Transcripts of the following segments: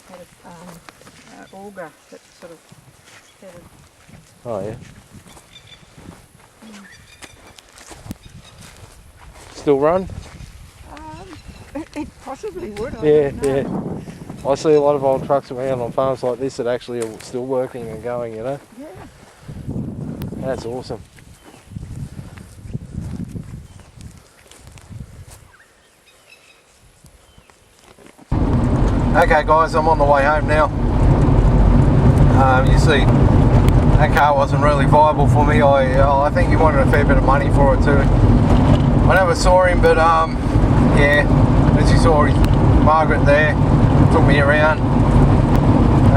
had a auger that sort of headed. Oh yeah. Still run? It possibly would. I Yeah, don't know. yeah. I see a lot of old trucks around on farms like this that actually are still working and going, you know? Yeah. That's awesome. Okay guys, I'm on the way home now. You see, that car wasn't really viable for me. I think he wanted a fair bit of money for it too. I never saw him, but yeah, as you saw, Margaret there took me around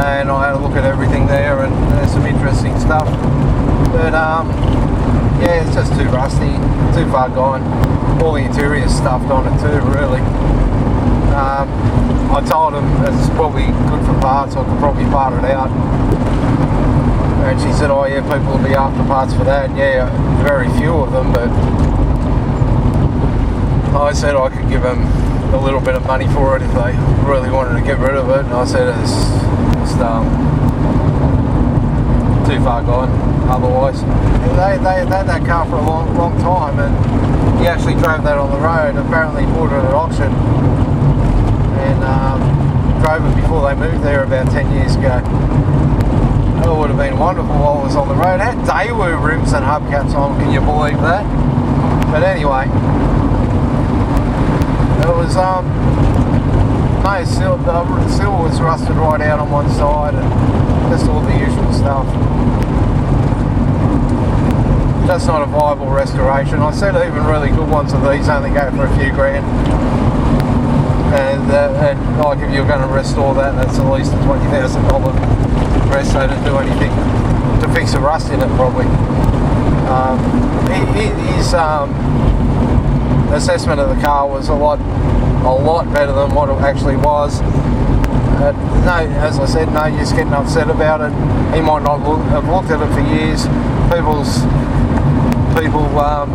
and I had a look at everything there, and there's some interesting stuff. But yeah, it's just too rusty, too far gone. All the interior stuffed on it too, really. I told him it's probably good for parts, I could probably part it out. And she said, oh yeah, people will be after parts for that. Yeah, very few of them, but I said I could give them a little bit of money for it if they really wanted to get rid of it. And I said it's just too far gone otherwise. They had that car for a long time, and he actually drove that on the road. Apparently bought it at auction and drove it before they moved there about 10 years ago. It would have been wonderful while it was on the road. It had Daewoo rims and hubcaps on, can you believe that? But anyway, it was no, the sill was rusted right out on one side, and just all the usual stuff. That's not a viable restoration. I said even really good ones of these only go for a few grand. And like if you're going to restore that, that's at least a $20,000 rest, so to do anything to fix the rust in it probably. His assessment of the car was a lot better than what it actually was. No, as I said, no use getting upset about it. He might not have looked at it for years. People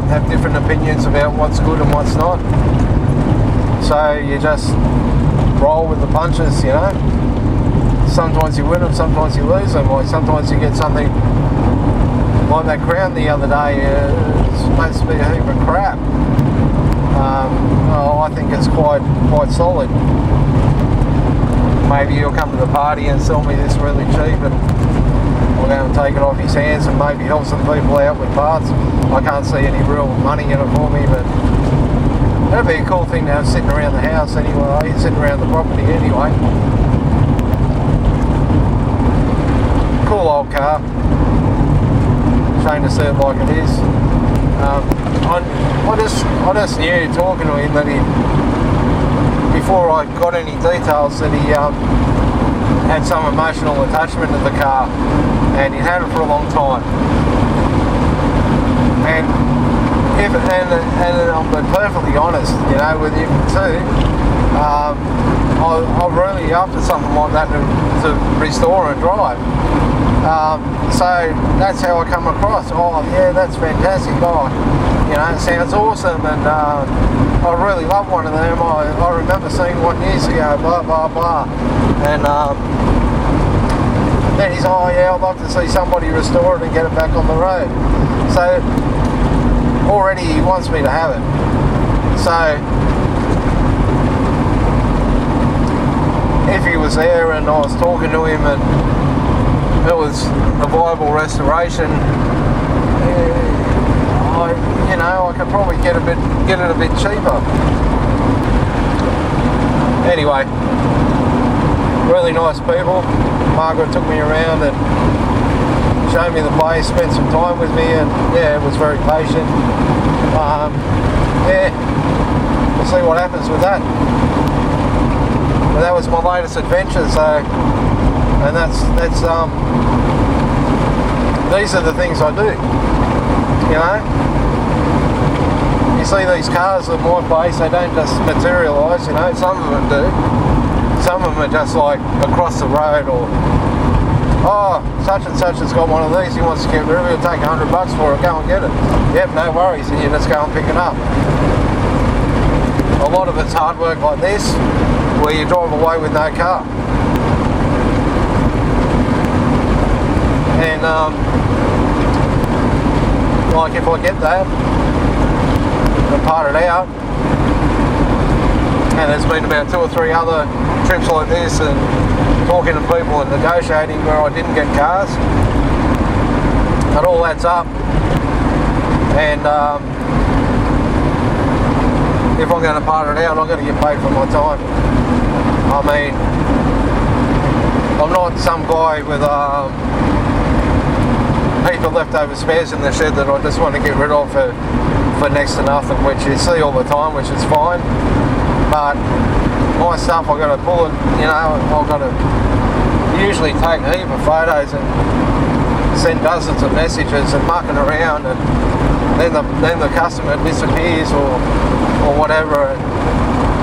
have different opinions about what's good and what's not. So you just roll with the punches, you know. Sometimes you win them, sometimes you lose them. Like sometimes you get something like that Crown the other day. It's supposed to be a heap of crap. I think it's quite solid. Maybe he'll come to the party and sell me this really cheap, and I'll go and take it off his hands and maybe help some people out with parts. I can't see any real money in it for me, but that'd be a cool thing to have sitting around the house anyway, sitting around the property anyway. Cool old car. Shame to see it like it is. I just knew talking to him that before I got any details, that he had some emotional attachment to the car, and he'd had it for a long time. And I'm perfectly honest, you know, with him too. I'm really after something like that to restore and drive. So that's how I come across. Oh yeah, that's fantastic. Oh, you know, it sounds awesome, and I really love one of them. I remember seeing one years ago. Blah blah blah, and then he's oh yeah, I'd love to see somebody restore it and get it back on the road. So already he wants me to have it. So if he was there and I was talking to him and it was a viable restoration, I could probably get it a bit cheaper. Anyway, really nice people. Margaret took me around and showed me the place, spent some time with me, and yeah, was very patient. Yeah, we'll see what happens with that. But that was my latest adventure, so, and that's these are the things I do, you know. You see these cars at my place, they don't just materialise, you know, some of them do. Some of them are just like across the road, or oh, such and such has got one of these, he wants to get rid of it, he'll take $100 for it, go and get it. Yep, no worries, and you just go and pick it up. A lot of it's hard work like this, where you drive away with no car. And like if I get that and part it out, and there's been about 2 or 3 other trips like this and talking to people and negotiating where I didn't get cars, it all adds up. And if I'm going to part it out, I'm going to get paid for my time. I mean, I'm not some guy with a heap of leftover spares in the shed that I just want to get rid of for next to nothing, which you see all the time, which is fine. But my stuff I've got to pull, and you know, I've got to usually take a heap of photos and send dozens of messages and mucking around, and then the customer disappears or whatever, and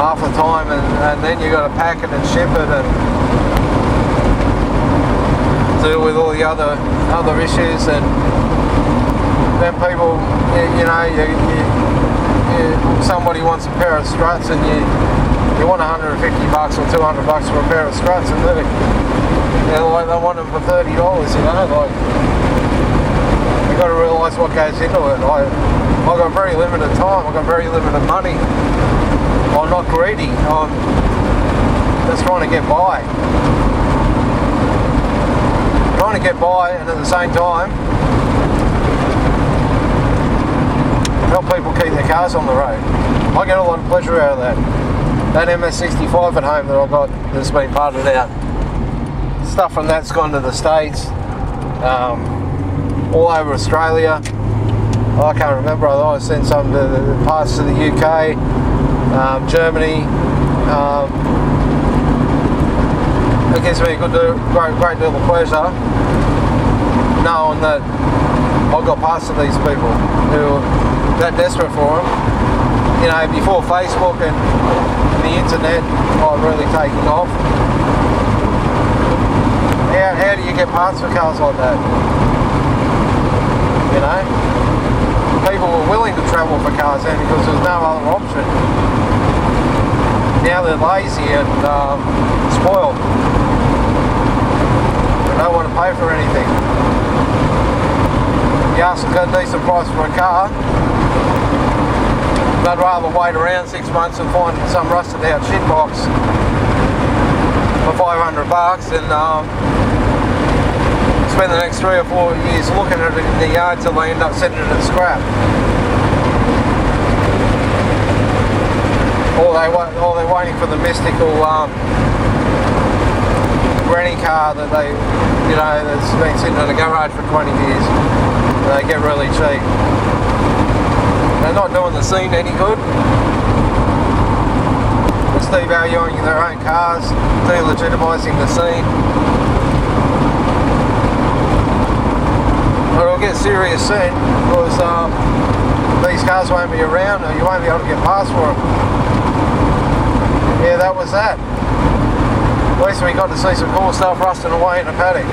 half the time, and then you've got to pack it and ship it and deal with all the other issues. And then people, you know, somebody wants a pair of struts and you want $150 or $200 for a pair of struts, and they want them for $30, you know, like, you've got to realise what goes into it. I've got very limited time, I've got very limited money. I'm not greedy, I'm just trying to get by. Trying to get by, and at the same time help people keep their cars on the road. I get a lot of pleasure out of that. That MS65 at home that I've got that's been parted out. Stuff from that's gone to the States, all over Australia. I can't remember, I sent some to parts to the UK, Germany. It gives me a great deal of pleasure knowing that I've got parts to these people who are that desperate for them. You know, before Facebook and the internet are really taking off, how do you get parts for cars like that? You know, people were willing to travel for cars then because there's no other option. Now they're lazy and spoiled. They don't want to pay for anything. You ask a decent price for a car, they'd rather wait around 6 months and find some rusted out shit box for $500 than spend the next 3 or 4 years looking at it in the yard till they end up sending it at scrap. Or they're waiting for the mystical granny car that they, you know, that's been sitting in a garage for 20 years. And they get really cheap. They're not doing the scene any good. It's devaluing their own cars, delegitimising the scene. But it'll get serious soon because these cars won't be around, or you won't be able to get parts for them. Yeah, that was that. At least we got to see some cool stuff rusting away in the paddock.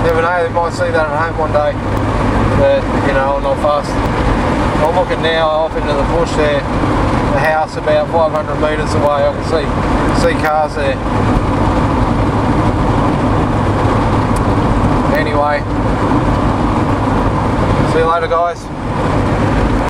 Never know, you might see that at home one day. But, you know, I'm not fast. I'm looking now off into the bush there. The house about 500 metres away. I can see cars there. Anyway, see you later, guys.